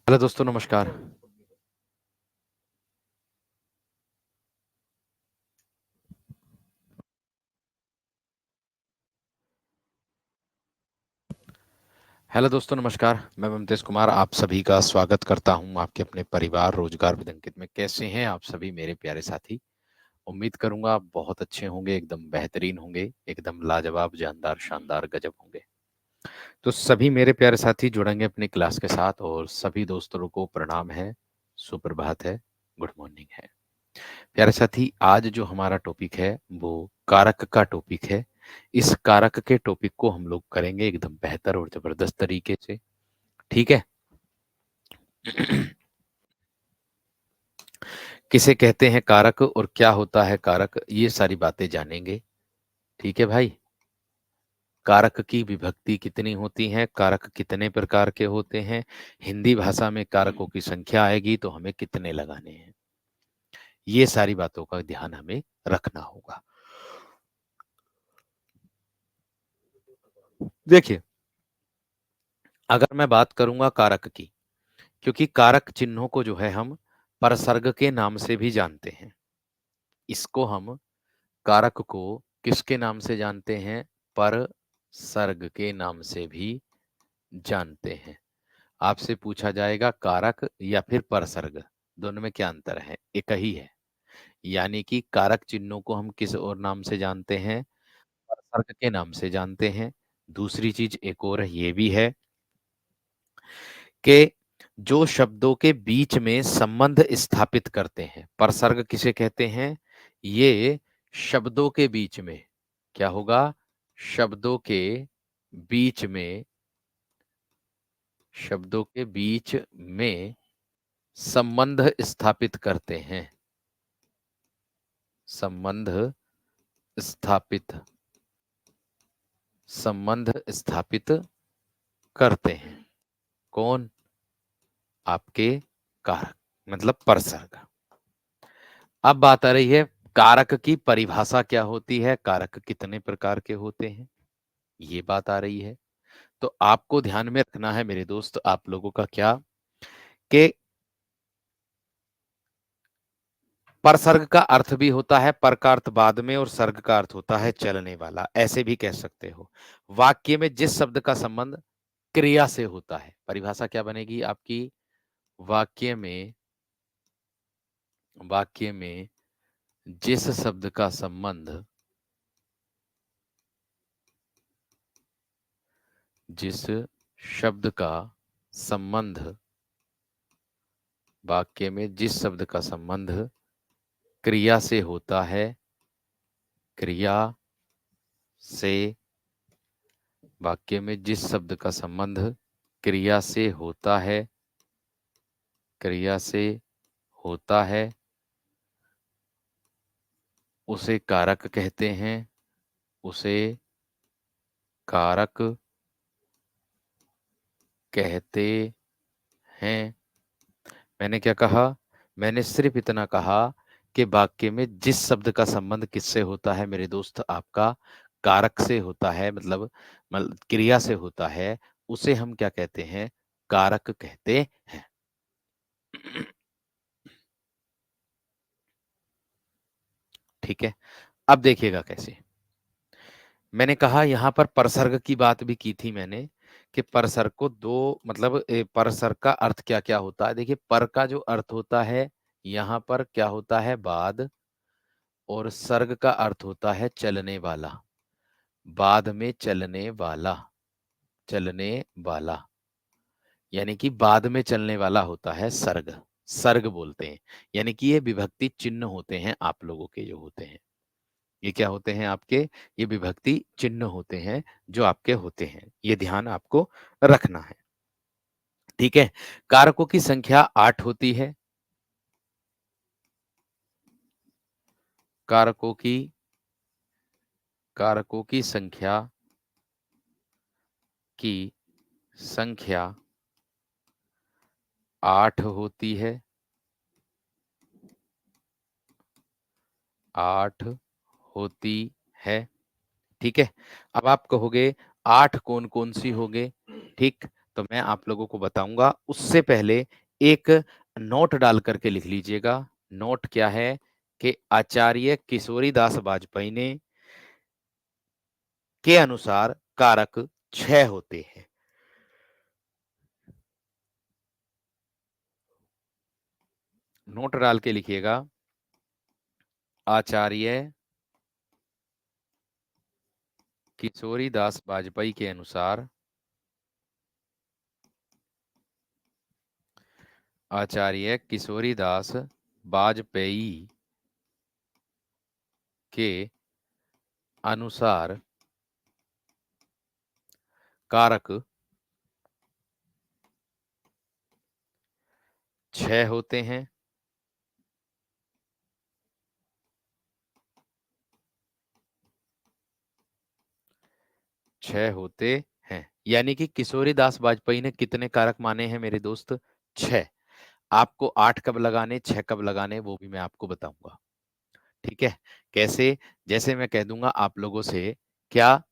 Hello दोस्तों, नमस्कार। Hello दोस्तों, नमस्कार। मैं ममतेश कुमार आप सभी का स्वागत करता हूं आपके अपने परिवार रोजगार विद अंकित में। कैसे हैं आप सभी मेरे प्यारे साथी? उम्मीद करूंगा आप बहुत अच्छे होंगे, एकदम बेहतरीन होंगे, एकदम लाजवाब, जानदार, शानदार, गजब होंगे। तो सभी मेरे प्यारे साथी जुड़ेंगे अपनी क्लास के साथ और सभी दोस्तों को प्रणाम है, सुप्रभात है, गुड मॉर्निंग है। प्यारे साथी, आज जो हमारा टॉपिक है वो कारक का टॉपिक है। इस कारक के टॉपिक को हम लोग करेंगे एकदम बेहतर और जबरदस्त तरीके से। ठीक है। किसे कहते हैं कारक और क्या होता है कारक, ये सारी बातें जानेंगे। ठीक है भाई। कारक की विभक्ति कितनी होती है, कारक कितने प्रकार के होते हैं, हिंदी भाषा में कारकों की संख्या आएगी तो हमें कितने लगाने हैं, ये सारी बातों का ध्यान हमें रखना होगा। देखिए, अगर मैं बात करूंगा कारक की, क्योंकि कारक चिन्हों को जो है हम परसर्ग के नाम से भी जानते हैं। इसको हम कारक को किसके नाम से जानते हैं? परसर्ग के नाम से भी जानते हैं। आपसे पूछा जाएगा कारक या फिर परसर्ग, दोनों में क्या अंतर है? एक ही है। यानी कि कारक चिन्हों को हम किस और नाम से जानते हैं? परसर्ग के नाम से जानते हैं। दूसरी चीज एक और ये भी है कि जो शब्दों के बीच में संबंध स्थापित करते हैं, परसर्ग किसे कहते हैं? ये शब्दों के बीच में क्या होगा? शब्दों के बीच में, शब्दों के बीच में संबंध स्थापित करते हैं। संबंध स्थापित, संबंध स्थापित करते हैं। कौन? आपके कारक, मतलब परसर्ग। अब बात आ रही है कारक की परिभाषा क्या होती है, कारक कितने प्रकार के होते हैं, ये बात आ रही है। तो आपको ध्यान में रखना है मेरे दोस्त, आप लोगों का क्या, कि परसर्ग का अर्थ भी होता है, पर का अर्थ बाद में, और सर्ग का अर्थ होता है चलने वाला, ऐसे भी कह सकते हो। वाक्य में जिस शब्द का संबंध क्रिया से होता है, परिभाषा क्या बनेगी आपकी? वाक्य में, वाक्य में जिस शब्द का संबंध, जिस शब्द का संबंध, वाक्य में जिस शब्द का संबंध क्रिया से होता है, क्रिया से, वाक्य में जिस शब्द का संबंध क्रिया से होता है, क्रिया से होता है, उसे कारक कहते हैं, उसे कारक कहते हैं। मैंने क्या कहा? मैंने सिर्फ इतना कहा कि वाक्य में जिस शब्द का संबंध किससे होता है मेरे दोस्त, आपका कारक से होता है, मतलब क्रिया से होता है, उसे हम क्या कहते हैं? कारक कहते हैं। ठीक है। अब देखिएगा कैसे। मैंने कहा यहां पर परसर्ग की बात भी की थी मैंने, कि परसर्ग को दो, मतलब परसर्ग का अर्थ क्या क्या होता है। देखिए, पर का जो अर्थ होता है यहां पर क्या होता है? बाद। और सर्ग का अर्थ होता है चलने वाला, बाद में चलने वाला, चलने वाला, यानी कि बाद में चलने वाला होता है सर्ग, सर्ग बोलते हैं। यानी कि ये विभक्ति चिन्ह होते हैं आप लोगों के जो होते हैं। ये क्या होते हैं आपके? ये विभक्ति चिन्ह होते हैं जो आपके होते हैं, ये ध्यान आपको रखना है। ठीक है। कारकों की संख्या 8 होती है। कारकों की, कारकों की संख्या, की संख्या 8 होती है। 8 होती है। ठीक है। अब आप कहोगे 8 कौन कौन सी होंगे? ठीक, तो मैं आप लोगों को बताऊंगा, उससे पहले एक नोट डाल करके लिख लीजिएगा। नोट क्या है कि आचार्य किशोरीदास वाजपेयी ने के अनुसार कारक 6 होते हैं। नोट डाल के लिखिएगा, आचार्य किशोरीदास वाजपेयी के अनुसार, आचार्य किशोरीदास वाजपेयी के अनुसार कारक 6 होते हैं। 6 होते हैं, यानी कि किशोरीदास वाजपेयी ने कितने कारक माने हैं मेरे दोस्त? 6। आपको 8 कब लगाने, 6 कब लगाने, वो भी मैं आपको बताऊंगा। ठीक है? कैसे? जैसे मैं कह दूंगा आप लोगों से, क्या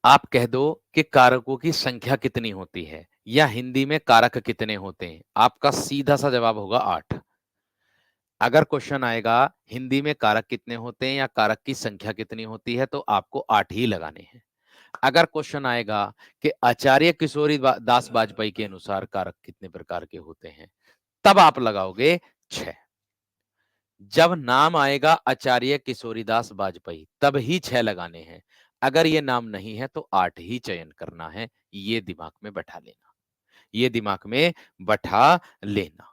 आप कह दो कि कारकों की संख्या कितनी होती है, या हिंदी में कारक कितने होते हैं, आपका सीधा सा जवाब होगा 8। अगर क्वेश्चन आएगा हिंदी में कारक कितने होते हैं या कारक की संख्या कितनी होती है, तो आपको 8 ही लगाने हैं। अगर क्वेश्चन आएगा कि आचार्य किशोरी दास वाजपेयी के अनुसार कारक कितने प्रकार के होते हैं, तब आप लगाओगे 6। जब नाम आएगा आचार्य किशोरीदास वाजपेयी, तब ही 6 लगाने हैं। अगर ये नाम नहीं है तो 8 ही चयन करना है। ये दिमाग में बैठा लेना, ये दिमाग में बैठा लेना।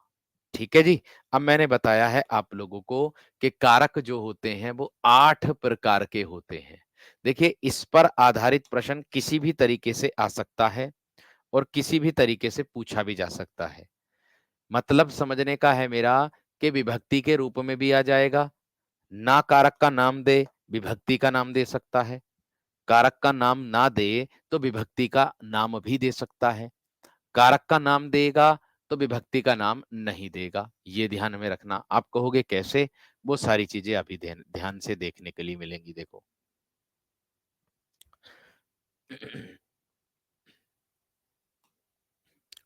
ठीक है जी। अब मैंने बताया है आप लोगों को कि कारक जो होते हैं वो 8 प्रकार के होते हैं। देखिए, इस पर आधारित प्रश्न किसी भी तरीके से आ सकता है और किसी भी तरीके से पूछा भी जा सकता है। मतलब समझने का है मेरा कि विभक्ति के रूप में भी आ जाएगा, ना कारक का नाम दे, विभक्ति का नाम दे सकता है, कारक का नाम ना दे तो विभक्ति का नाम भी दे सकता है, कारक का नाम देगा तो विभक्ति का नाम नहीं देगा। ये ध्यान में रखना। आप कहोगे कैसे? वो सारी चीजें अभी ध्यान ध्यान से देखने के लिए मिलेंगी। देखो,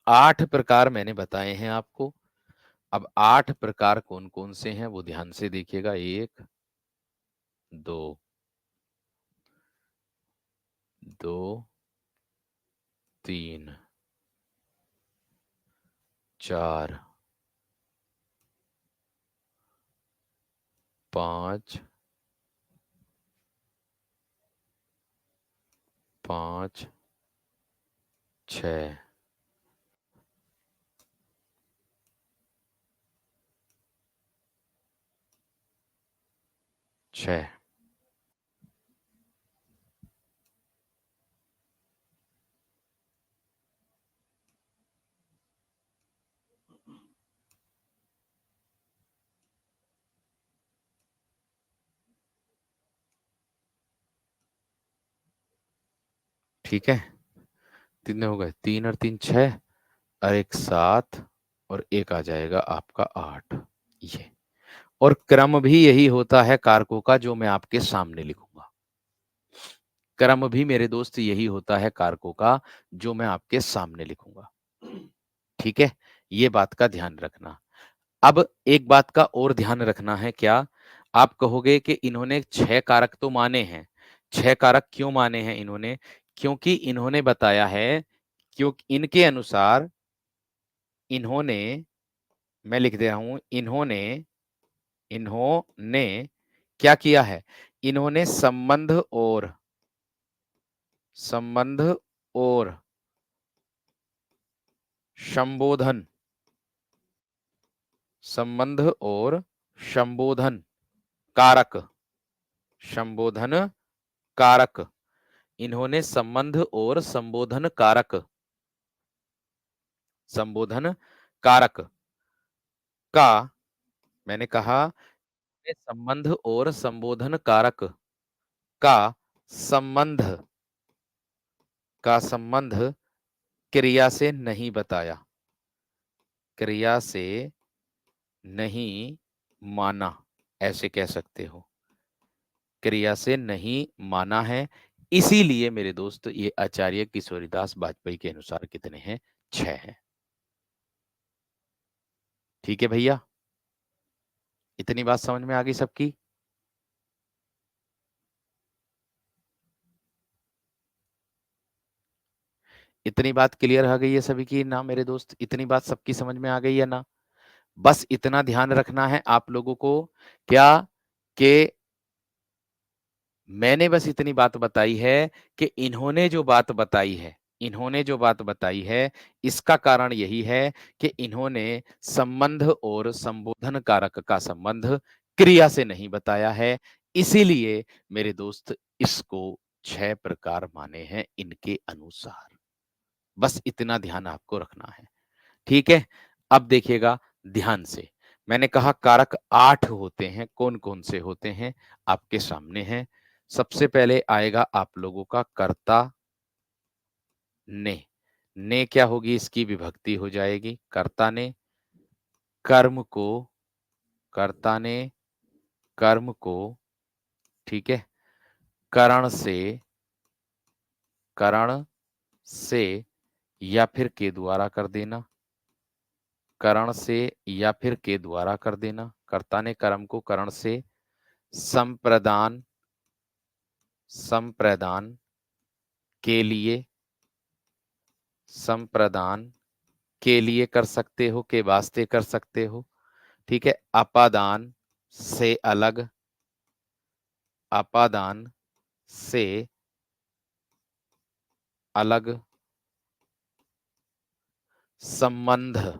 8 प्रकार मैंने बताए हैं आपको। अब 8 प्रकार कौन कौन से हैं वो ध्यान से देखिएगा। 1, 2, 2, 3, 4, 5, 5, 6, 6। ठीक है, कितने हो गए? 3 और 3 6, और एक 7, और एक आ जाएगा आपका 8। ये, और क्रम भी यही होता है कारकों का जो मैं आपके सामने लिखूंगा। क्रम भी मेरे दोस्त यही होता है कारकों का जो मैं आपके सामने लिखूंगा। ठीक है, ये बात का ध्यान रखना। अब एक बात का और ध्यान रखना है। क्या आप कहोगे कि इन्होंने 6 कारक तो माने हैं? 6 कारक क्यों माने हैं इन्होंने? क्योंकि इन्होंने बताया है, क्योंकि इनके अनुसार, इन्होंने, मैं लिख दे रहा हूं, इन्होंने इन्होंने क्या किया है? इन्होंने संबंध और संबोधन, संबंध और संबोधन कारक, संबोधन कारक, इन्होंने संबंध और संबोधन कारक, संबोधन कारक का, मैंने कहा संबंध और संबोधन कारक का संबंध, का संबंध क्रिया से नहीं बताया, क्रिया से नहीं माना, ऐसे कह सकते हो। क्रिया से नहीं माना है, इसीलिए मेरे दोस्त ये आचार्य किशोरीदास वाजपेयी के अनुसार कितने हैं? 6 हैं। ठीक है भैया? इतनी बात समझ में आ गई सबकी? इतनी बात क्लियर हो गई है सभी की ना मेरे दोस्त? इतनी बात सबकी समझ में आ गई है ना? बस इतना ध्यान रखना है आप लोगों को क्या कि मैंने बस इतनी बात बताई है कि इन्होंने जो बात बताई है, इसका कारण यही है कि इन्होंने संबंध और संबोधन कारक का संबंध क्रिया से नहीं बताया है। इसीलिए मेरे दोस्त इसको 6 प्रकार माने हैं इनके अनुसार। बस इतना ध्यान आपको रखना है। ठीक है? अब देखिएगा ध्यान से। मैंने कहा कारक 8 होते हैं, कौन-कौन से होते हैं? आपके सामने हैं। सबसे पहले आएगा आप लोगों का कर्ता ने। ने क्या होगी? इसकी विभक्ति हो जाएगी। कर्म को कर्ता ने कर्म को ठीक है? करण से या फिर के द्वारा कर देना। करण से या फिर के द्वारा कर देना। कर्ता ने कर्म को करण से संप्रदान संप्रदान के लिए संप्रदान के लिए कर सकते हो, के वास्ते कर सकते हो। ठीक है? अपादान से अलग अपादान से अलग संबंध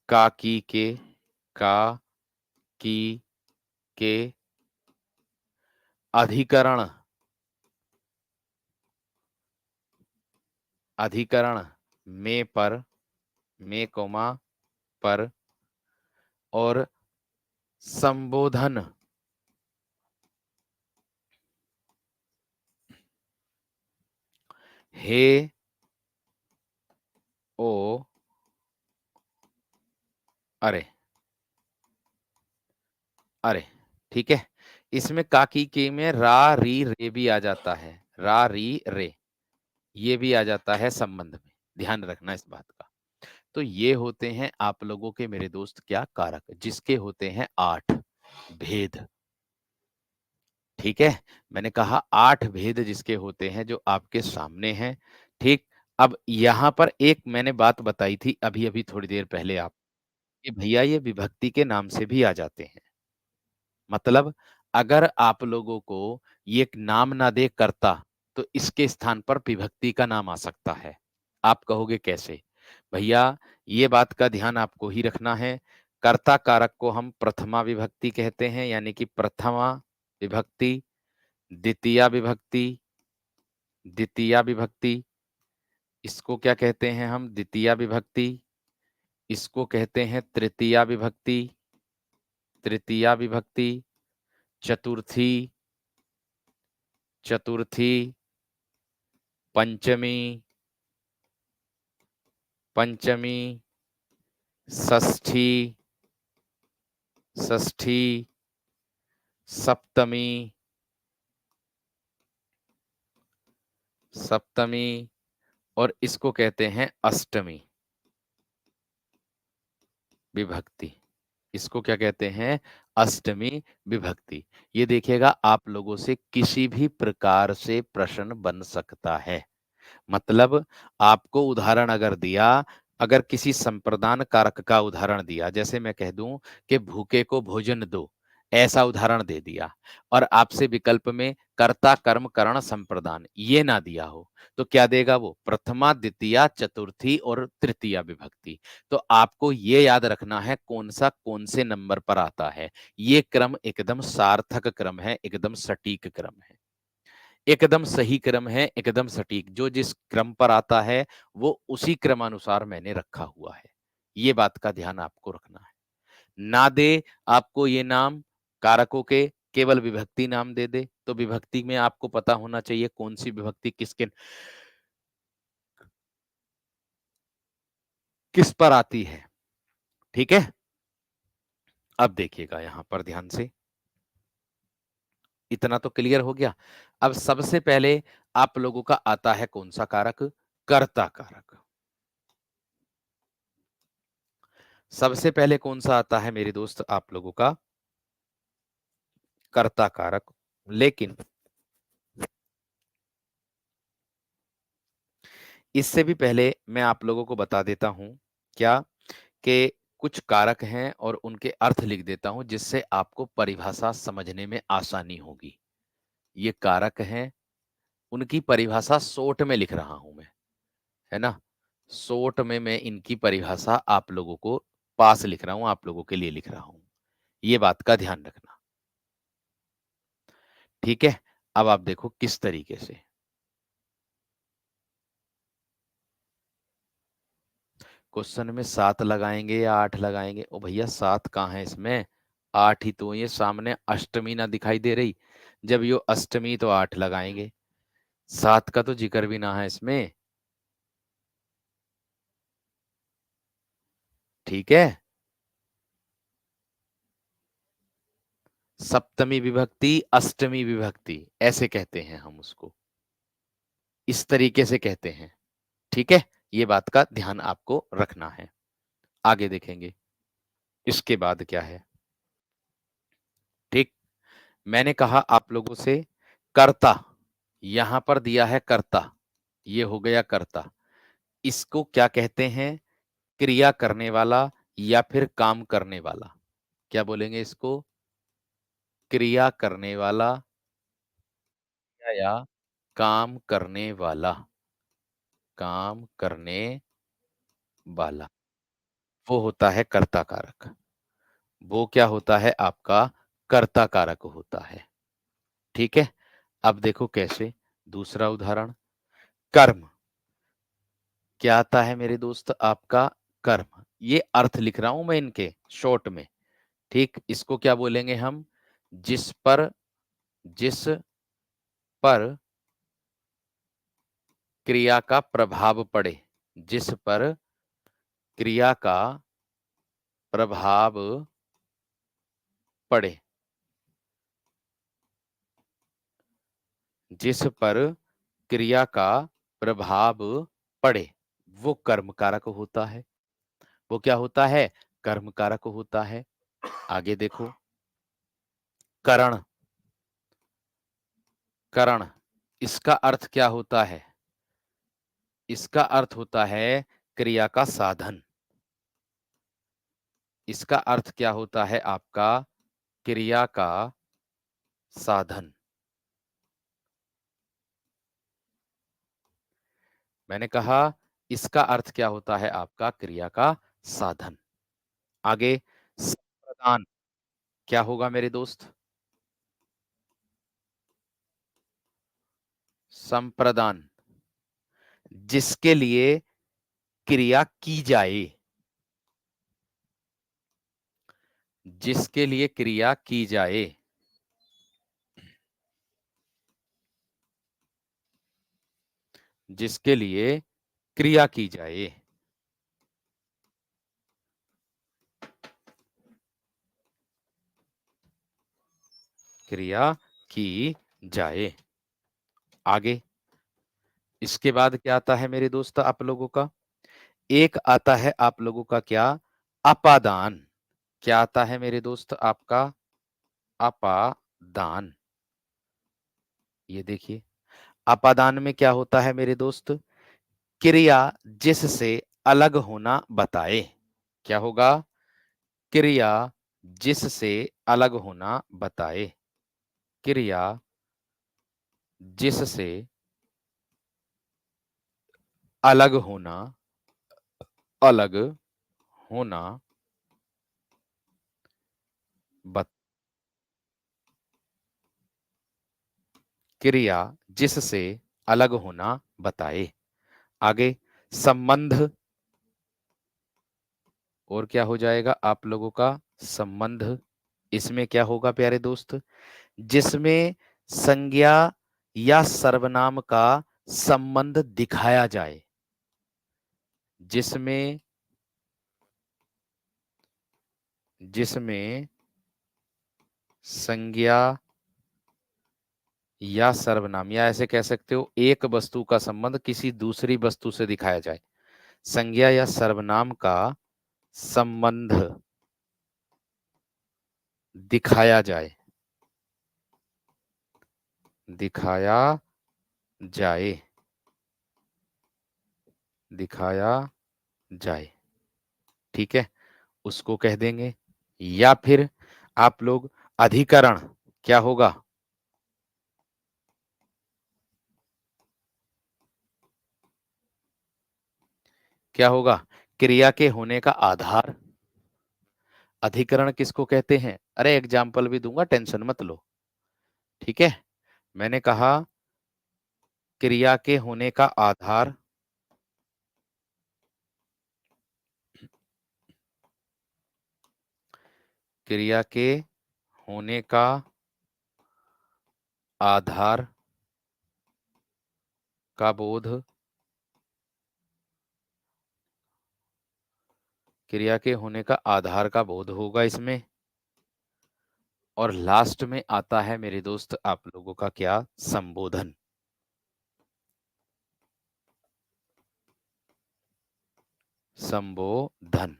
का का की के अधिकरण अधिकरण में कोमा पर और संबोधन हे ओ अरे अरे ठीक है। इसमें काकी के में रा री रे भी आ जाता है। रा री रे ये भी आ जाता है संबंध में। ध्यान रखना इस बात का। तो ये होते हैं आप लोगों के मेरे दोस्त क्या कारक जिसके होते हैं 8 भेद। ठीक है? मैंने कहा 8 भेद जिसके होते हैं जो आपके सामने हैं। ठीक? अब यहाँ पर एक मैंने बात बताई थी अभी-अभी थोड़ी देर पहले आप कि भैया ये विभक्ति के नाम से भी आ जाते हैं। मतलब अगर आप लोगों को ये एक नाम ना दे कर्ता, तो इसके स्थान पर विभक्ति का नाम आ सकता है। आप कहोगे कैसे? भैया ये बात का ध्यान आपको ही रखना है। कर्ता कारक को हम प्रथमा विभक्ति कहते हैं यानी कि प्रथमा विभक्ति, द्वितीया विभक्ति, द्वितीया विभक्ति, इसको क्या कहते हैं हम? द्वितीया विभक्ति, इसको कहते हैं तृतीया विभक्ति, तृतीया विभक्ति, चतुर्थी, चतुर्थी, पंचमी, पंचमी, षष्ठी, षष्ठी, सप्तमी, सप्तमी और इसको कहते हैं अष्टमी विभक्ति। इसको क्या कहते हैं? अष्टमी विभक्ति। ये देखिएगा आप लोगों से किसी भी प्रकार से प्रश्न बन सकता है। मतलब आपको उदाहरण अगर दिया, अगर किसी संप्रदान कारक का उदाहरण दिया, जैसे मैं कह दूं कि भूखे को भोजन दो, ऐसा उदाहरण दे दिया और आपसे विकल्प में कर्ता कर्म करण संप्रदान ये ना दिया हो, तो क्या देगा वो? प्रथमा, द्वितीया, चतुर्थी और तृतीया विभक्ति। तो आपको ये याद रखना है कौन से नंबर पर आता है। ये क्रम एकदम सार्थक क्रम है, एकदम सटीक क्रम है। एकदम सही क्रम है, एकदम सटीक। जो जिस क्रम पर आता है, वो उसी क्रमानुसार मैंने रखा हुआ है। ये बात का ध्यान आपको रखना है। ना दे आपको ये नाम कारकों के, केवल विभक्ति नाम दे दे, तो विभक्ति में आपको पता होना चाहिए कौन-सी विभक्ति किस पर आती है। ठीक है? अब देखिएगा यहाँ पर ध्यान से। इतना तो क्लियर हो गया। अब सबसे पहले आप लोगों का आता है कौन सा कारक? कर्ता कारक। सबसे पहले कौन सा आता है मेरे दोस्त आप लोगों का? कर्ता कारक। लेकिन इससे भी पहले मैं आप लोगों को बता देता हूं क्या कि कुछ कारक हैं और उनके अर्थ लिख देता हूं जिससे आपको परिभाषा समझने में आसानी होगी। ये कारक हैं, उनकी परिभाषा शॉर्ट में लिख रहा हूं मैं, है ना? शॉर्ट में मैं इनकी परिभाषा आप लोगों को पास लिख रहा हूं, आप लोगों के लिए लिख रहा हूं। ये बात का ध्यान रखना। ठीक है? अब आप देखो किस तरीके से। क्वेश्चन में 7 लगाएंगे या 8 लगाएंगे? ओ भैया 7 कहाँ है इसमें? 8 ही तो, ये सामने अष्टमी ना दिखाई दे रही? जब यो अष्टमी तो 8 लगाएंगे। 7 का तो जिक्र भी ना है इसमें। ठीक है? सप्तमी विभक्ति, अष्टमी विभक्ति ऐसे कहते हैं हम उसको। इस तरीके से कहते हैं। ठीक है? ये बात का ध्यान आपको रखना है। आगे देखेंगे। इसके बाद क्या है? ठीक? मैंने कहा आप लोगों से कर्ता, यहां पर दिया है कर्ता, ये हो गया कर्ता। इसको क्या कहते हैं? क्रिया करने वाला या फिर काम करने वाला। क्या बोलेंगे इसको? क्रिया करने वाला या काम करने वाला। काम करने वाला, वो होता है कर्ता कारक। वो क्या होता है? आपका कर्ता कारक होता है। ठीक है? अब देखो कैसे। दूसरा उदाहरण, कर्म। क्या आता है मेरे दोस्त आपका? कर्म। ये अर्थ लिख रहा हूं मैं इनके शॉर्ट में। ठीक? इसको क्या बोलेंगे हम? जिस पर क्रिया का प्रभाव पड़े। जिस पर क्रिया का प्रभाव पड़े। जिस पर क्रिया का प्रभाव पड़े, वो कर्म कारक होता है। वो क्या होता है? कर्म कारक होता है। आगे देखो, करण। करण, इसका अर्थ क्या होता है? इसका अर्थ होता है क्रिया का साधन। इसका अर्थ क्या होता है आपका? क्रिया का साधन। मैंने कहा इसका अर्थ क्या होता है आपका? क्रिया का साधन। आगे, संप्रदान। क्या होगा मेरे दोस्त? संप्रदान, जिसके लिए क्रिया की जाए। जिसके लिए क्रिया की जाए। जिसके लिए क्रिया की जाए। क्रिया की जाए। आगे, इसके बाद क्या आता है मेरे दोस्त आप लोगों का? एक आता है आप लोगों का क्या? अपादान। क्या आता है मेरे दोस्त आपका? अपादान। ये देखिए, अपादान में क्या होता है मेरे दोस्त? क्रिया जिससे अलग होना बताए। क्या होगा? क्रिया जिससे अलग होना बताए। क्रिया जिससे अलग होना, अलग होना बत क्रिया जिससे अलग होना बताए। आगे, संबंध। और क्या हो जाएगा आप लोगों का? संबंध। इसमें क्या होगा प्यारे दोस्त? जिसमें संज्ञा या सर्वनाम का संबंध दिखाया जाए। जिसमें जिसमें संज्ञा या सर्वनाम, या ऐसे कह सकते हो एक वस्तु का संबंध किसी दूसरी वस्तु से दिखाया जाए। संज्ञा या सर्वनाम का संबंध दिखाया जाए, दिखाया जाए, दिखाया जाए, ठीक है, उसको कह देंगे। या फिर आप लोग अधिकरण, क्या होगा? क्या होगा? क्रिया के होने का आधार। अधिकरण किसको कहते हैं? अरे एग्जाम्पल भी दूंगा, टेंशन मत लो, ठीक है। मैंने कहा क्रिया के होने का आधार, क्रिया के होने का आधार का बोध, क्रिया के होने का आधार का बोध होगा इसमें। और लास्ट में आता है मेरे दोस्त आप लोगों का क्या? संबोधन। संबोधन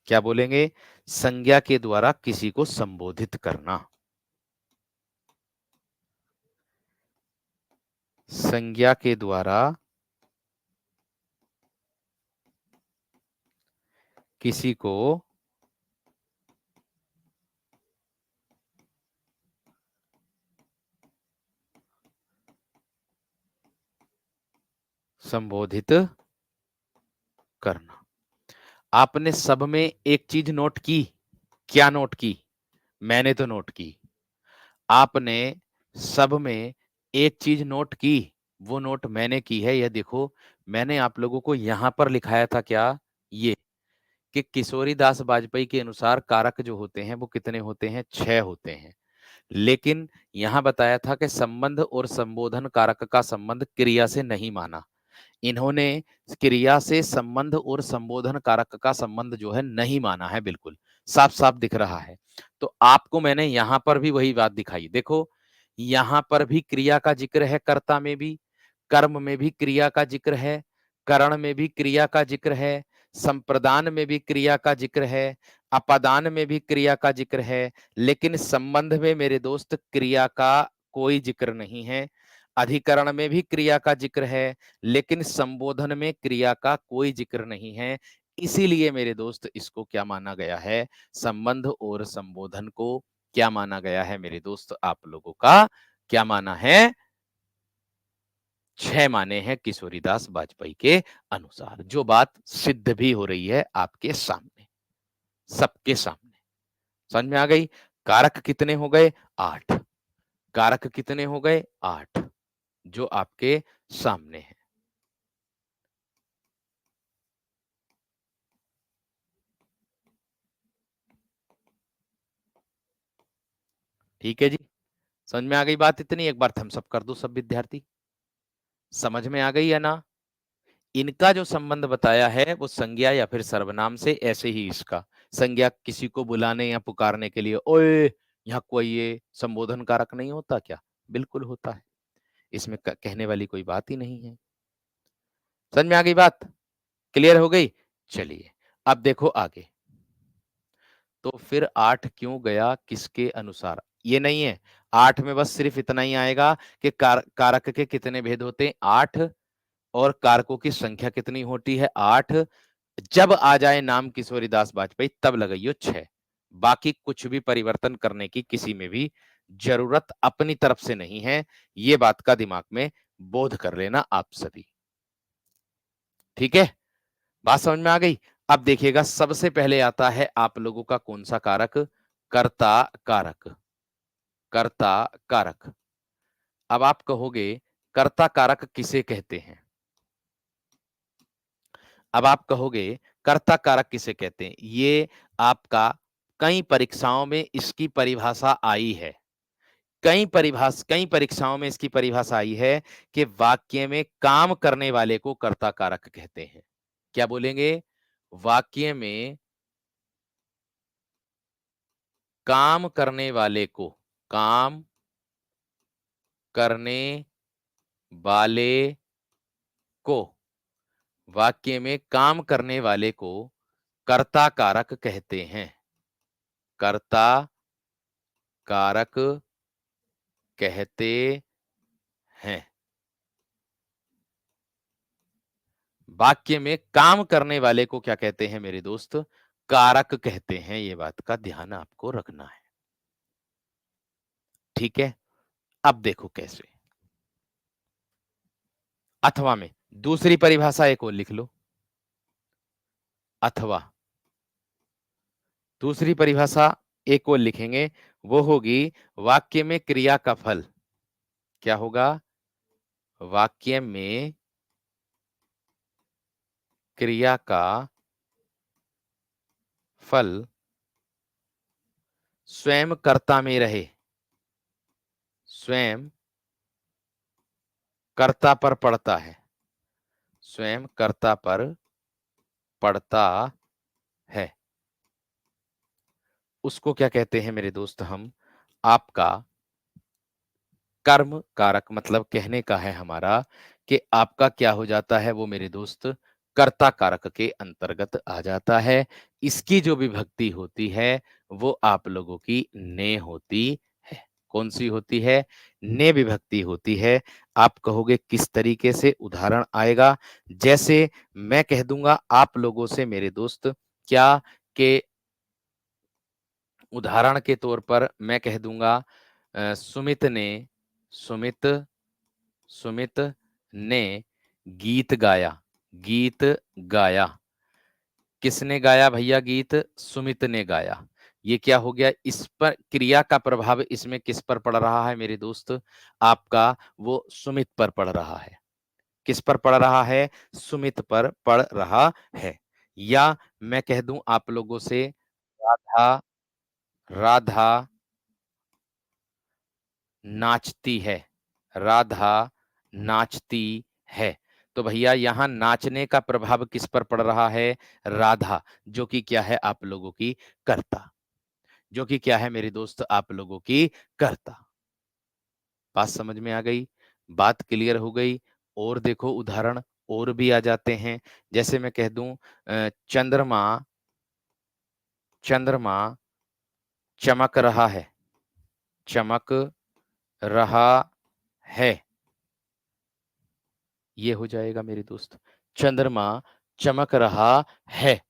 क्या बोलेंगे? संज्ञा के द्वारा किसी को संबोधित करना। संज्ञा के द्वारा किसी को संबोधित करना। आपने सब में एक चीज नोट की। क्या नोट की? मैंने तो नोट की। आपने सब में एक चीज नोट की, वो नोट मैंने की है। यह देखो, मैंने आप लोगों को यहां पर लिखाया था क्या? ये कि किशोरी दास वाजपेयी के अनुसार कारक जो होते हैं वो कितने होते हैं? 6 होते हैं। लेकिन यहां बताया था कि संबंध और संबोधन कारक का संबंध क्रिया से नहीं माना। इन्होंने क्रिया से संबंध और संबोधन कारक का संबंध जो है नहीं माना है, बिल्कुल साफ साफ दिख रहा है। तो आपको मैंने यहां पर भी वही बात दिखाई। देखो, यहां पर भी क्रिया का जिक्र है, कर्ता में भी, कर्म में भी क्रिया का जिक्र है, करण में भी क्रिया का जिक्र है, संप्रदान में भी क्रिया का जिक्र है, अपादान में भी क्रिया का जिक्र है। लेकिन संबंध में मेरे दोस्त क्रिया का कोई जिक्र नहीं है। अधिकरण में भी क्रिया का जिक्र है, लेकिन संबोधन में क्रिया का कोई जिक्र नहीं है। इसीलिए मेरे दोस्त इसको क्या माना गया है? संबंध और संबोधन को क्या माना गया है मेरे दोस्त? आप लोगों का क्या माना है? 6 माने हैं किशोरीदास वाजपेयी के अनुसार, जो बात सिद्ध भी हो रही है आपके सामने, सबके सामने। समझ में आ गई? कारक कितने हो गए? 8। कारक कितने हो गए? 8, जो आपके सामने है। ठीक है जी, समझ में आ गई बात इतनी? एक बार थम्स अप कर दो सब विद्यार्थी। समझ में आ गई है ना? इनका जो संबंध बताया है वो संज्ञा या फिर सर्वनाम से, ऐसे ही इसका संज्ञा किसी को बुलाने या पुकारने के लिए, ओए, यहाँ कोई ये संबोधन कारक नहीं होता क्या? बिल्कुल होता है। इसमें कहने वाली कोई बात ही नहीं है। समझ में आ गई बात? क्लियर हो गई? चलिए, अब देखो आगे। तो फिर 8 क्यों गया? किसके अनुसार? ये नहीं है। 8 में बस सिर्फ इतना ही आएगा कि कारक के कितने भेद होते हैं? 8। और कारकों की संख्या कितनी होती है? 8। जब आ जाए नाम किशोरीदास वाजपेयी तब लगाइयो 6। बाकी कुछ भी परिवर्तन करने की किसी में भी जरूरत अपनी तरफ से नहीं है। ये बात का दिमाग में बोध कर लेना आप सभी। ठीक है, बात समझ में आ गई? अब देखिएगा, सबसे पहले आता है आप लोगों का कौन सा कारक? कर्ता कारक। कर्ता कारक। अब आप कहोगे कर्ता कारक किसे कहते हैं? अब आप कहोगे कर्ता कारक किसे कहते हैं? ये आपका कई परीक्षाओं में इसकी परिभाषा आई है। कई परीक्षाओं में इसकी परिभाषा आई है कि वाक्य में काम करने वाले को कर्ता कारक कहते हैं। क्या बोलेंगे? वाक्य में काम करने वाले को, काम करने वाले को, वाक्य में काम करने वाले को कर्ता कारक कहते हैं। कर्ता कारक कहते हैं। वाक्य में काम करने वाले को क्या कहते हैं मेरे दोस्त? कारक कहते हैं। ये बात का ध्यान आपको रखना है। ठीक है, अब देखो कैसे। अथवा में दूसरी परिभाषा एक और लिख लो। अथवा दूसरी परिभाषा एक और लिखेंगे, वो होगी वाक्य में क्रिया का फल। क्या होगा? वाक्य में क्रिया का फल स्वयं कर्ता में रहे, स्वयं कर्ता पर पड़ता है, स्वयं कर्ता पर पड़ता है। उसको क्या कहते हैं मेरे दोस्त? हम आपका कर्म कारक, मतलब कहने का है हमारा कि आपका क्या हो जाता है वो मेरे दोस्त? कर्ता कारक के अंतर्गत आ जाता है। इसकी जो विभक्ति होती है वो आप लोगों की ने होती है। कौन सी होती है? ने विभक्ति होती है। आप कहोगे किस तरीके से? उदाहरण आएगा। जैसे मैं कह दूंगा आप लोगों से मेरे दोस्त, क्या कि उदाहरण के तौर पर मैं कह दूंगा सुमित ने सुमित सुमित ने गीत गाया। गीत गाया। किसने गाया भैया गीत? सुमित ने गाया। ये क्या हो गया? इस पर क्रिया का प्रभाव इसमें किस पर पड़ रहा है मेरे दोस्त? आपका वो सुमित पर पड़ रहा है। किस पर पड़ रहा है? सुमित पर पड़ रहा है। या मैं कह दूं आप लोगों से राधा राधा नाचती है। राधा नाचती है। तो भैया यहाँ नाचने का प्रभाव किस पर पड़ रहा है? राधा, जो कि क्या है आप लोगों की? कर्ता। जो कि क्या है मेरे दोस्त? आप लोगों की कर्ता। बात समझ में आ गई? बात क्लियर हो गई? और देखो उदाहरण और भी आ जाते हैं। जैसे मैं कह दूं चंद्रमा चंद्रमा चमक रहा है। चमक रहा है। ये हो जाएगा मेरे दोस्त। चंद्रमा चमक रहा है।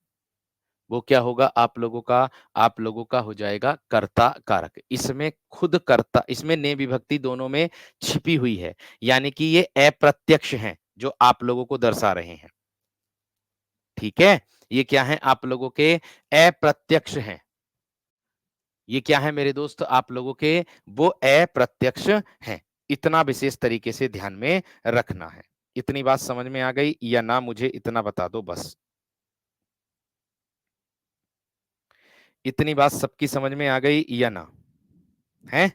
वो क्या होगा आप लोगों का हो जाएगा कर्ता कारक। इसमें खुद कर्ता, इसमें ने विभक्ति दोनों में छिपी हुई है, यानी कि ये अप्रत्यक्ष हैं जो आप लोगों को दर्शा रहे हैं। ठीक है, ये क्या है? आप लोगों के अप्रत्यक्ष हैं। ये क्या है मेरे दोस्त? आप लोगों के वो अप्रत्यक्ष हैं। इतना विशेष तरीके से ध्यान में रखना है। इतनी बात समझ में आ गई या ना? मुझे इतना बता दो बस। इतनी बात सबकी समझ में आ गई या ना? है?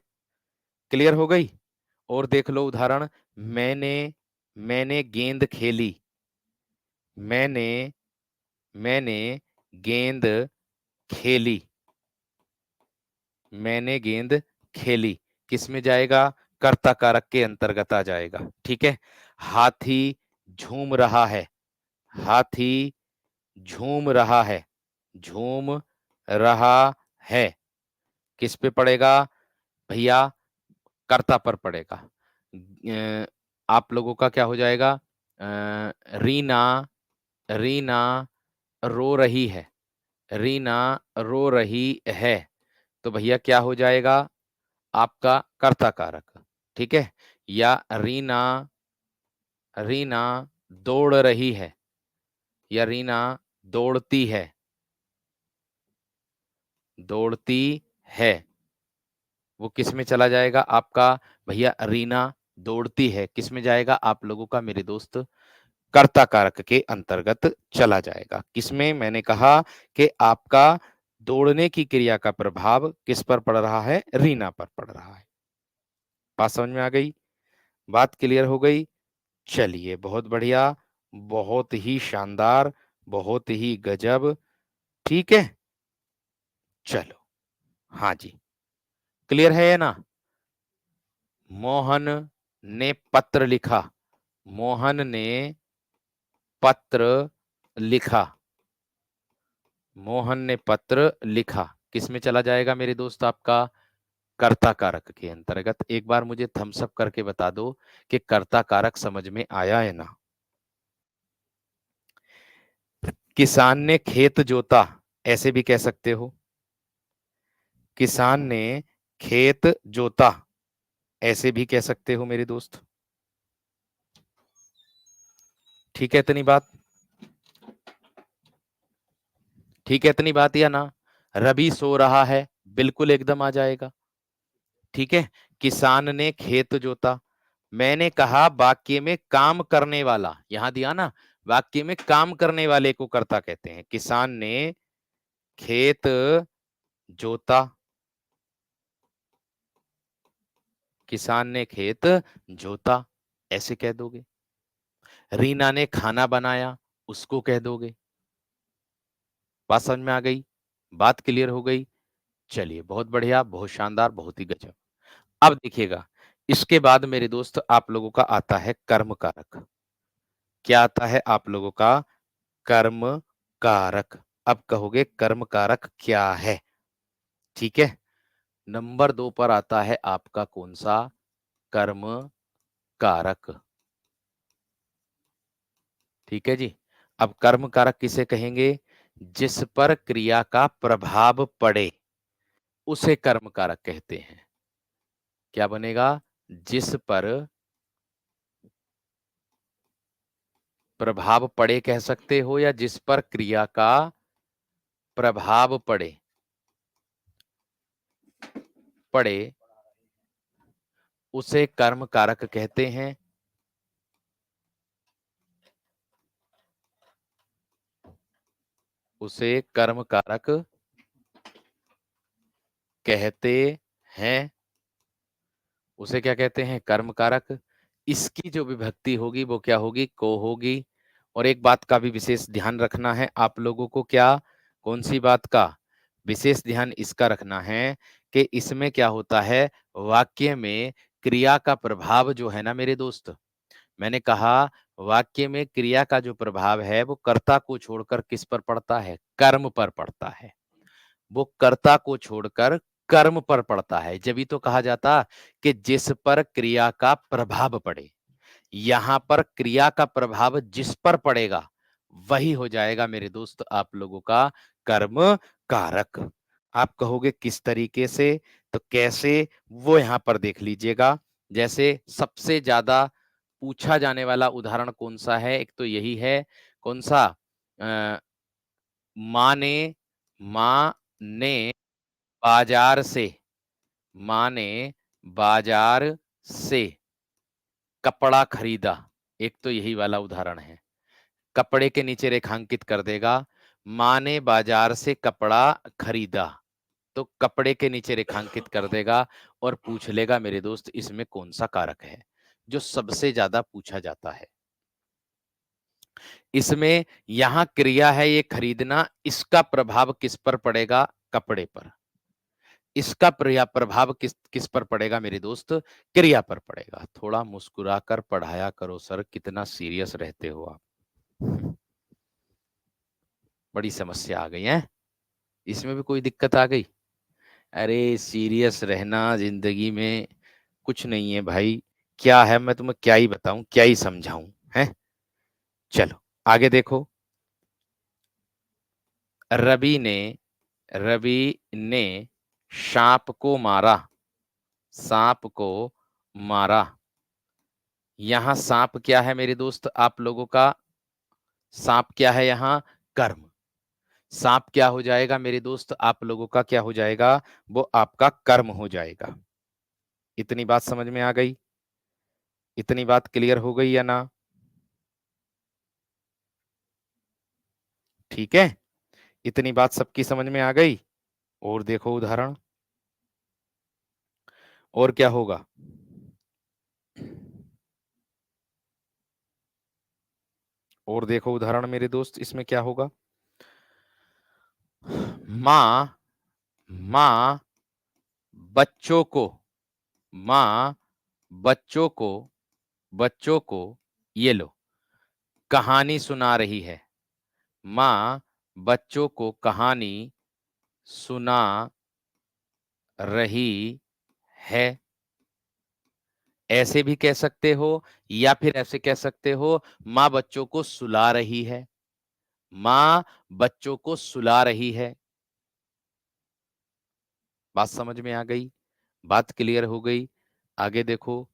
क्लियर हो गई? और देख लो उदाहरण। मैंने मैंने गेंद खेली। मैंने मैंने गेंद खेली। मैंने गेंद खेली। किस में जाएगा? कर्ता कारक के अंतर्गत आ जाएगा। ठीक है। हाथी झूम रहा है। हाथी झूम रहा है। झूम रहा है। किस पे पड़ेगा भैया? कर्ता पर पड़ेगा। आप लोगों का क्या हो जाएगा? रीना रीना रो रही है। रीना रो रही है। तो भैया क्या हो जाएगा? आपका कर्ता कारक। ठीक है। या रीना रीना दौड़ रही है। या रीना दौड़ती है। दौड़ती है। वो किस में चला जाएगा आपका? भैया रीना दौड़ती है किस में जाएगा आप लोगों का मेरे दोस्त? कर्ता कारक के अंतर्गत चला जाएगा। किसमें? मैंने कहा कि आपका दौड़ने की क्रिया का प्रभाव किस पर पड़ रहा है? रीना पर पड़ रहा है। बात समझ में आ गई? बात क्लियर हो गई? चलिए बहुत बढ़िया, बहुत ही शानदार, बहुत ही गजब। ठीक है, चलो। हाँ जी, क्लियर है या ना? मोहन ने पत्र लिखा। मोहन ने पत्र लिखा। मोहन ने पत्र लिखा किस में चला जाएगा मेरे दोस्त? आपका कर्ता कारक के अंतर्गत। एक बार मुझे थम्स अप करके बता दो कि कर्ता कारक समझ में आया है ना? किसान ने खेत जोता, ऐसे भी कह सकते हो। किसान ने खेत जोता, ऐसे भी कह सकते हो मेरे दोस्त। ठीक है इतनी बात? ठीक है इतनी बात या ना? रवि सो रहा है, बिल्कुल एकदम आ जाएगा। ठीक है, किसान ने खेत जोता। मैंने कहा वाक्य में काम करने वाला, यहां दिया ना, वाक्य में काम करने वाले को कर्ता कहते हैं। किसान ने खेत जोता। किसान ने खेत जोता, ऐसे कह दोगे। रीना ने खाना बनाया, उसको कह दोगे। बात समझ में आ गई? बात क्लियर हो गई? चलिए बहुत बढ़िया, बहुत शानदार, बहुत ही गजब। अब देखिएगा, इसके बाद मेरे दोस्त आप लोगों का आता है कर्म कारक। क्या आता है आप लोगों का? कर्म कारक। अब कहोगे कर्म कारक क्या है? ठीक है, नंबर 2 पर आता है आपका कौन सा? कर्म कारक। ठीक है जी। अब कर्म कारक किसे कहेंगे? जिस पर क्रिया का प्रभाव पड़े उसे कर्म कारक कहते हैं। क्या बनेगा? जिस पर प्रभाव पड़े कह सकते हो, या जिस पर क्रिया का प्रभाव पड़े। पड़े उसे कर्म कारक कहते हैं। उसे कर्म कारक कहते हैं। उसे क्या कहते हैं? कर्म कारक। इसकी जो विभक्ति होगी वो क्या होगी? को होगी। और एक बात का भी विशेष ध्यान रखना है आप लोगों को। क्या? कौन सी बात का विशेष ध्यान इसका रखना है कि इसमें क्या होता है, वाक्य में क्रिया का प्रभाव जो है ना मेरे दोस्त, मैंने कहा वाक्य में क्रिया का जो प्रभाव है वो कर्ता को छोड़कर किस पर पड़ता है? कर्म पर पड़ता है। वो कर्ता को छोड़कर कर्म पर पड़ता है। जब ही तो कहा जाता कि जिस पर क्रिया का प्रभाव पड़े। यहां पर क्रिया का प्रभाव जिस पर पड़ेगा वही हो जाएगा मेरे दोस्त आप लोगों का कर्म कारक। आप कहोगे किस तरीके से? तो कैसे, वो यहां पर देख लीजिएगा। जैसे सबसे ज्यादा पूछा जाने वाला उदाहरण कौन सा है? एक तो यही है, कौन सा? अ, माँ ने माँ ने बाजार से माँ ने बाजार से कपड़ा खरीदा। एक तो यही वाला उदाहरण है। कपड़े के नीचे रेखांकित कर देगा, माँ ने बाजार से कपड़ा खरीदा। तो कपड़े के नीचे रेखांकित कर देगा और पूछ लेगा मेरे दोस्त इसमें कौन सा कारक है, जो सबसे ज्यादा पूछा जाता है। इसमें यहां क्रिया है ये खरीदना, इसका प्रभाव किस पर पड़ेगा? कपड़े पर। इसका प्रभाव किस किस पर पड़ेगा मेरे दोस्त? क्रिया पर पड़ेगा। थोड़ा मुस्कुराकर पढ़ाया करो सर, कितना सीरियस रहते हो आप। बड़ी समस्या आ गई है, इसमें भी कोई दिक्कत आ गई? अरे सीरियस रहना जिंदगी में कुछ नहीं है भाई। क्या है, मैं तुम्हें क्या ही बताऊं, क्या ही समझाऊं है। चलो आगे देखो। रवि ने रवि ने सांप को मारा। सांप को मारा। यहां सांप क्या है मेरे दोस्त आप लोगों का? सांप क्या है यहां? कर्म। सांप क्या हो जाएगा मेरे दोस्त आप लोगों का? क्या हो जाएगा? वो आपका कर्म हो जाएगा। इतनी बात समझ में आ गई? इतनी बात क्लियर हो गई या ना? ठीक है, इतनी बात सबकी समझ में आ गई। और देखो उदाहरण, और क्या होगा? और देखो उदाहरण मेरे दोस्त, इसमें क्या होगा? माँ माँ बच्चों को माँ बच्चों को बच्चों को, ये लो, कहानी सुना रही है। माँ बच्चों को कहानी सुना रही है। ऐसे भी कह सकते हो या फिर ऐसे कह सकते हो, माँ बच्चों को सुला रही है। माँ बच्चों को सुला रही है। बात समझ में आ गई? बात क्लियर हो गई? आगे देखो,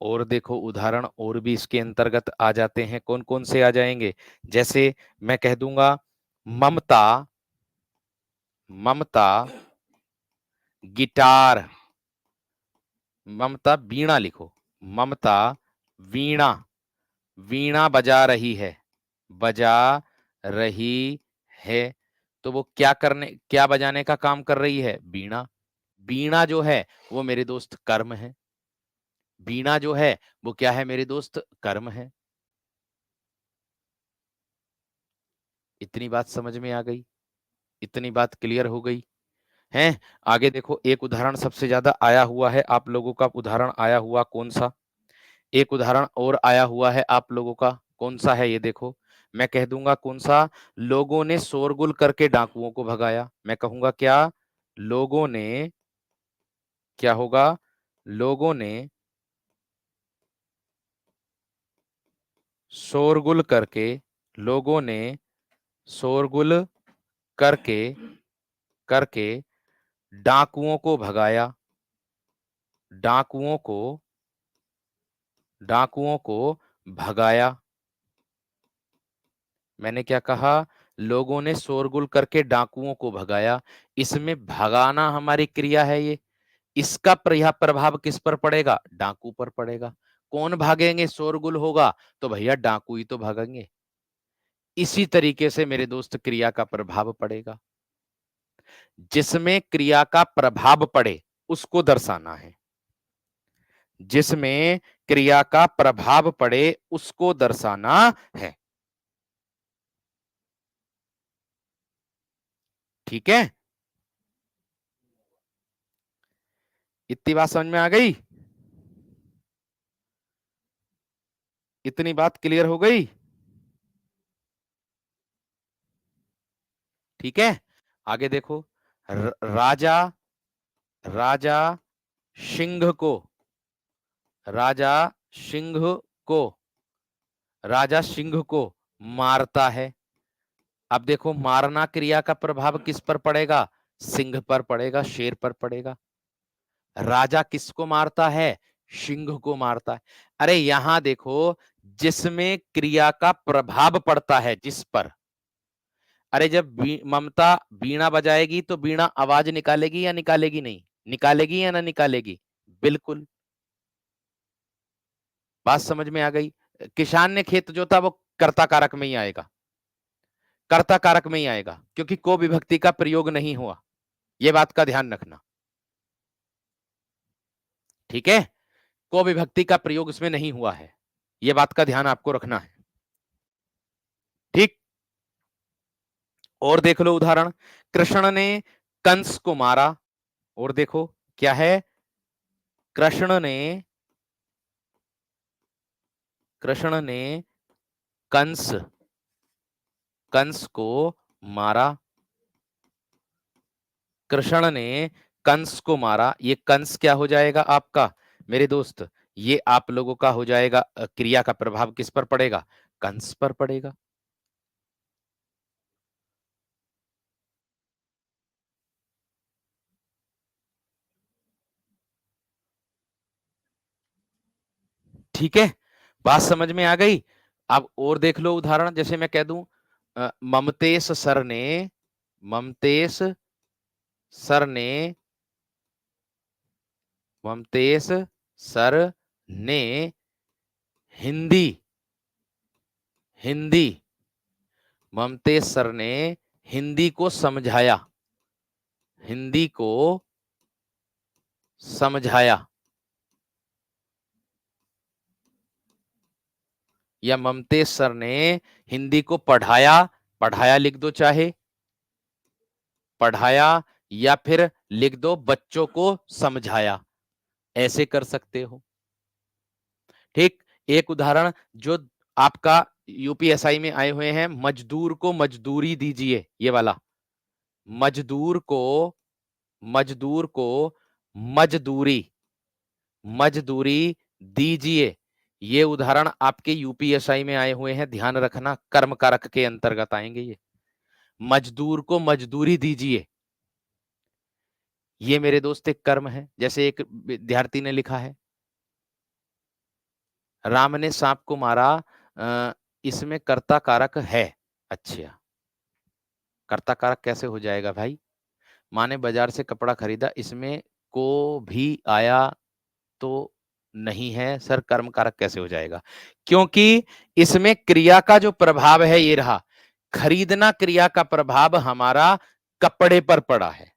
और देखो उदाहरण और भी इसके अंतर्गत आ जाते हैं। कौन कौन से आ जाएंगे? जैसे मैं कह दूंगा, ममता, ममता गिटार, ममता वीणा लिखो, ममता वीणा, वीणा बजा रही है, बजा रही है। तो वो क्या बजाने का काम कर रही है? वीणा। वीणा जो है वो मेरे दोस्त कर्म है। वीणा जो है वो क्या है मेरे दोस्त? कर्म है। इतनी बात समझ में आ गई? इतनी बात क्लियर हो गई है? आगे देखो, एक उदाहरण सबसे ज्यादा आया हुआ है आप लोगों का। उदाहरण आया हुआ कौन सा? एक उदाहरण और आया हुआ है आप लोगों का, कौन सा है ये देखो। मैं कह दूंगा कौन सा? लोगों ने शोरगुल करके डाकुओं को भगाया। मैं कहूंगा क्या? लोगों ने, क्या होगा? लोगों ने शोरगुल करके, लोगों ने शोरगुल करके, करके डाकुओं को भगाया। डाकुओं को, डाकुओं को भगाया। मैंने क्या कहा? लोगों ने शोरगुल करके डाकुओं को भगाया। इसमें भगाना हमारी क्रिया है ये। इसका प्रभाव किस पर पड़ेगा? डाकू पर पड़ेगा। कौन भागेंगे? शोरगुल होगा तो भैया डाकू ही तो भागेंगे। इसी तरीके से मेरे दोस्त क्रिया का प्रभाव पड़ेगा। जिसमें क्रिया का प्रभाव पड़े उसको दर्शाना है। जिसमें क्रिया का प्रभाव पड़े उसको दर्शाना है। ठीक है? इतनी बात समझ में आ गई? इतनी बात क्लियर हो गई? ठीक है, आगे देखो। राजा, राजा सिंह को, राजा सिंह को, राजा सिंह को मारता है। अब देखो, मारना क्रिया का प्रभाव किस पर पड़ेगा? सिंह पर पड़ेगा, शेर पर पड़ेगा। राजा किसको मारता है? सिंह को मारता है। अरे यहां देखो, जिसमें क्रिया का प्रभाव पड़ता है, जिस पर। अरे जब ममता वीणा बजाएगी तो वीणा आवाज निकालेगी या निकालेगी नहीं? निकालेगी या ना निकालेगी? बिल्कुल। बात समझ में आ गई? किसान ने खेत जोता, वो कर्ता कारक में ही आएगा। कर्ता कारक में ही आएगा, क्योंकि को विभक्ति का प्रयोग नहीं हुआ। ये बात का ध्यान रखना। ठीक है? को विभक्ति का प्रयोग इसमें नहीं हुआ है। ये बात का ध्यान आपको रखना है। ठीक। और देख लो उदाहरण। कृष्ण ने कंस को मारा। और देखो क्या है? कृष्ण ने, कृष्ण ने कंस, कंस को मारा। कृष्ण ने कंस को मारा। ये कंस क्या हो जाएगा आपका मेरे दोस्त? ये आप लोगों का हो जाएगा, क्रिया का प्रभाव किस पर पड़ेगा? कंस पर पड़ेगा। ठीक है, बात समझ में आ गई? अब और देख लो उदाहरण। जैसे मैं कह दूं, ममतेश सर ने, ममतेश सर ने, ममतेश सर ने हिंदी, हिंदी, ममतेश सर ने हिंदी को समझाया, हिंदी को समझाया। या ममतेश सर ने हिंदी को पढ़ाया, पढ़ाया लिख दो चाहे, पढ़ाया, या फिर लिख दो बच्चों को समझाया। ऐसे कर सकते हो। ठीक। एक उदाहरण जो आपका यूपीएसआई में आए हुए हैं, मजदूर को मजदूरी दीजिए, ये वाला। मजदूर को मजदूरी मजदूरी दीजिए। ये उदाहरण आपके यूपीएसआई में आए हुए हैं, ध्यान रखना, कर्म कारक के अंतर्गत आएंगे ये। मजदूर को मजदूरी दीजिए, ये मेरे दोस्त एक कर्म है। जैसे एक विद्यार्थी ने लिखा है, राम ने सांप को मारा, इसमें कर्ता कारक है। अच्छा, कर्ता कारक कैसे हो जाएगा भाई? माँ ने बाजार से कपड़ा खरीदा, इसमें को भी आया तो नहीं है सर, कर्म कारक कैसे हो जाएगा? क्योंकि इसमें क्रिया का जो प्रभाव है ये रहा, खरीदना क्रिया का प्रभाव हमारा कपड़े पर पड़ा है।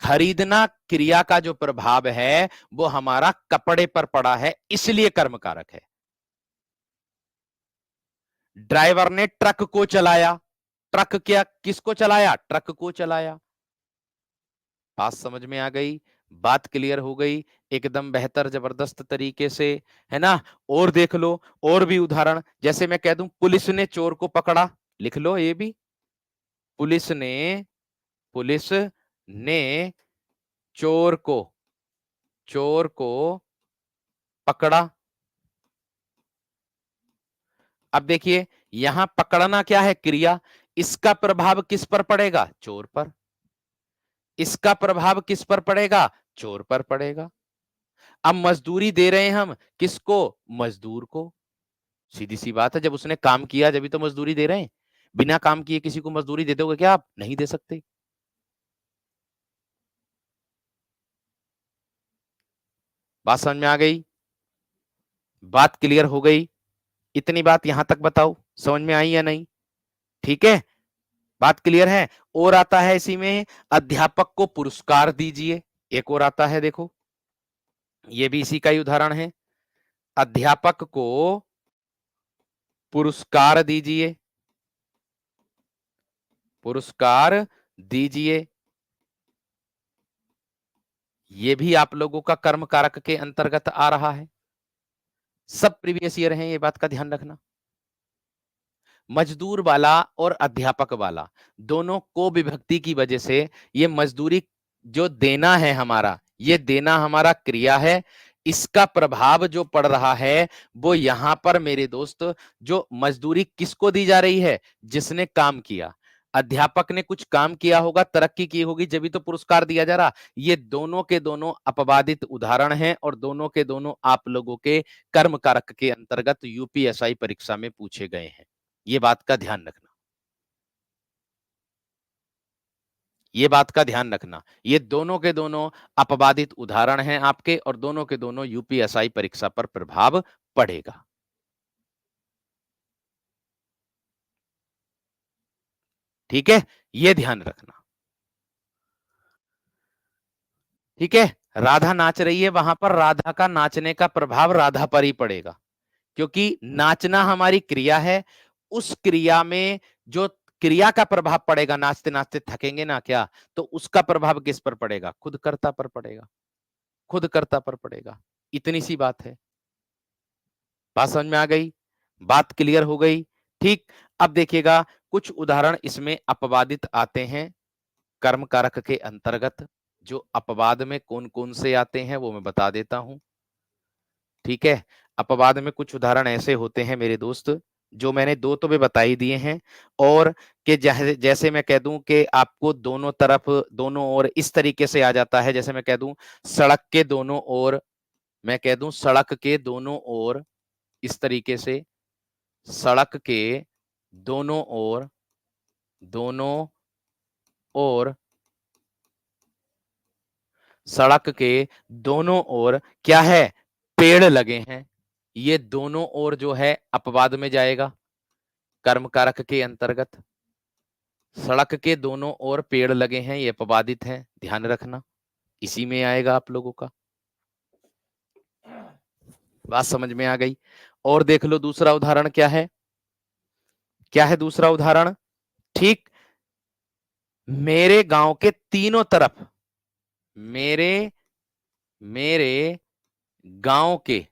खरीदना क्रिया का जो प्रभाव है वो हमारा कपड़े पर पड़ा है, इसलिए कर्म कारक है। ड्राइवर ने ट्रक को चलाया, ट्रक क्या किसको चलाया? ट्रक को चलाया। बात समझ में आ गई? बात क्लियर हो गई एकदम बेहतर जबरदस्त तरीके से, है ना? और देख लो और भी उदाहरण, जैसे मैं कह दूं पुलिस ने चोर को पकड़ा, लिख लो ये भी। पुलिस ने चोर को पकड़ा। अब देखिए यहां पकड़ना क्या है? क्रिया। इसका प्रभाव किस पर पड़ेगा? चोर पर। इसका प्रभाव किस पर पड़ेगा? चोर पर पड़ेगा। अब मजदूरी दे रहे हैं हम किसको? मजदूर को। सीधी सी बात है, जब उसने काम किया जब भी तो मजदूरी दे रहे हैं। बिना काम किए किसी को मजदूरी दे दोगे क्या आप? नहीं दे सकते। बात समझ में आ गई? बात क्लियर हो गई? इतनी बात यहां तक बताओ, समझ में आई या नहीं? ठीक है, बात क्लियर है। और आता है इसी में, अध्यापक को पुरस्कार दीजिए। एक और आता है, देखो ये भी इसी का ही उदाहरण है। अध्यापक को पुरस्कार दीजिए, पुरस्कार दीजिए। ये भी आप लोगों का कर्म कारक के अंतर्गत आ रहा है। सब प्रीवियस ईयर है, ये बात का ध्यान रखना। मजदूर वाला और अध्यापक वाला दोनों को विभक्ति की वजह से ये मजदूरी जो देना है हमारा, ये देना हमारा क्रिया है। इसका प्रभाव जो पड़ रहा है वो यहां पर मेरे दोस्त, जो मजदूरी किसको दी जा रही है? जिसने काम किया। अध्यापक ने कुछ काम किया होगा, तरक्की की होगी, जब भी तो पुरस्कार दिया जा रहा। ये दोनों के दोनों अपवादित उदाहरण हैं और दोनों के दोनों आप लोगों के कर्म कारक के अंतर्गत यूपीएसआई परीक्षा में पूछे गए हैं। ये बात का ध्यान रखना, ये बात का ध्यान रखना। ये दोनों के दोनों अपवादित उदाहरण हैं आपके, और दोनों के दोनों यूपीएसआई परीक्षा पर प्रभाव पड़ेगा। ठीक है, ये ध्यान रखना। ठीक है, राधा नाच रही है, वहां पर राधा का नाचने का प्रभाव राधा पर ही पड़ेगा, क्योंकि नाचना हमारी क्रिया है। उस क्रिया में जो क्रिया का प्रभाव पड़ेगा, नाचते नाचते थकेंगे ना क्या, तो उसका प्रभाव किस पर पड़ेगा? खुद कर्ता पर पड़ेगा, खुद कर्ता पर पड़ेगा। इतनी सी बात है। बात समझ में आ गई? बात क्लियर हो गई? ठीक। अब देखिएगा कुछ उदाहरण इसमें अपवादित आते हैं कर्म कारक के अंतर्गत। जो अपवाद में कौन कौन से आते हैं वो मैं बता देता हूं। ठीक है, अपवाद में कुछ उदाहरण ऐसे होते हैं मेरे दोस्त, जो मैंने दो तो भी बता ही दिए हैं। और कि जैसे जैसे मैं कह दूं कि आपको दोनों तरफ, दोनों ओर इस तरीके से आ जाता है। जैसे मैं कह दूं सड़क के दोनों ओर, मैं कह दूं सड़क के दोनों ओर, इस तरीके से सड़क के दोनों ओर, दोनों ओर, सड़क के दोनों ओर क्या है? पेड़ लगे हैं। ये दोनों ओर जो है अपवाद में जाएगा, कर्म कारक के अंतर्गत। सड़क के दोनों ओर पेड़ लगे हैं, ये अपवादित है, ध्यान रखना, इसी में आएगा आप लोगों का। बात समझ में आ गई? और देख लो दूसरा उदाहरण क्या है? क्या है दूसरा उदाहरण? ठीक, मेरे गांव के तीनों तरफ, मेरे मेरे गांव के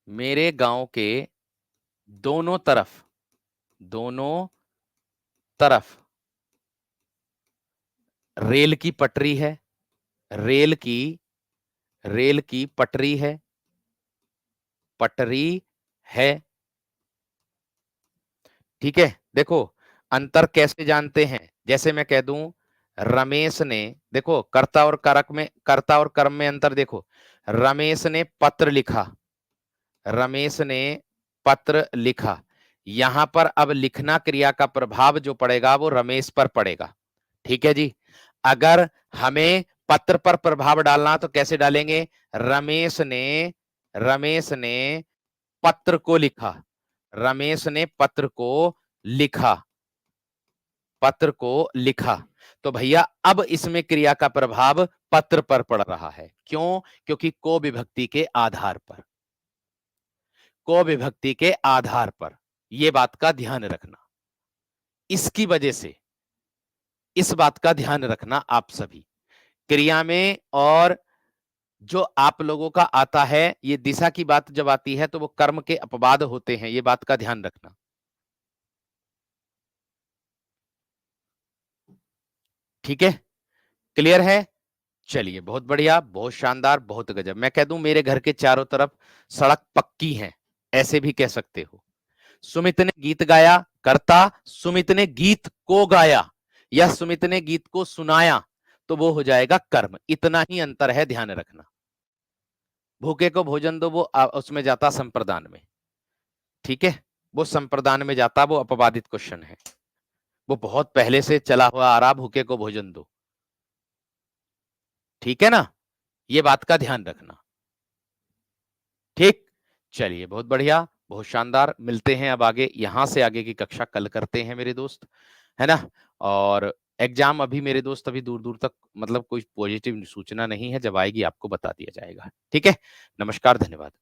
मेरे गांव के दोनों तरफ रेल की पटरी है, रेल की पटरी है। ठीक है, देखो अंतर कैसे जानते हैं, जैसे मैं कह दूं रमेश ने, देखो कर्ता और कर्म में अंतर देखो। रमेश ने पत्र लिखा, रमेश ने पत्र लिखा, यहां पर अब लिखना क्रिया का प्रभाव जो पड़ेगा वो रमेश पर पड़ेगा। ठीक है जी। अगर हमें पत्र पर प्रभाव डालना तो कैसे डालेंगे, रमेश ने पत्र को लिखा, रमेश ने पत्र को लिखा, पत्र को लिखा। तो भैया अब इसमें क्रिया का प्रभाव पत्र पर पड़ रहा है। क्यों? क्योंकि को विभक्ति के आधार पर, को विभक्ति के आधार पर, यह बात का ध्यान रखना। इसकी वजह से इस बात का ध्यान रखना आप सभी क्रिया में। और जो आप लोगों का आता है ये दिशा की बात जब आती है तो वो कर्म के अपवाद होते हैं, ये बात का ध्यान रखना। ठीक है, क्लियर है? चलिए बहुत बढ़िया, बहुत शानदार, बहुत गजब। मैं कह दूं मेरे घर के चारों तरफ सड़क पक्की है, ऐसे भी कह सकते हो। सुमित ने गीत गाया, कर्ता सुमित ने गीत को गाया या सुमित ने गीत को सुनाया, तो वो हो जाएगा कर्म। इतना ही अंतर है, ध्यान रखना। भूखे को भोजन दो, वो उसमें जाता संप्रदान में। ठीक है, वो संप्रदान में जाता, वो अपवादित क्वेश्चन है, वो बहुत पहले से चला हुआ आ रहा, भूखे को भोजन दो। ठीक है ना, ये बात का ध्यान रखना। ठीक, चलिए बहुत बढ़िया, बहुत शानदार। मिलते हैं अब आगे, यहां से आगे की कक्षा कल करते हैं मेरे दोस्त, है ना। और एग्जाम अभी मेरे दोस्त अभी दूर दूर तक, मतलब कोई पॉजिटिव सूचना नहीं है, जब आएगी आपको बता दिया जाएगा। ठीक है, नमस्कार, धन्यवाद।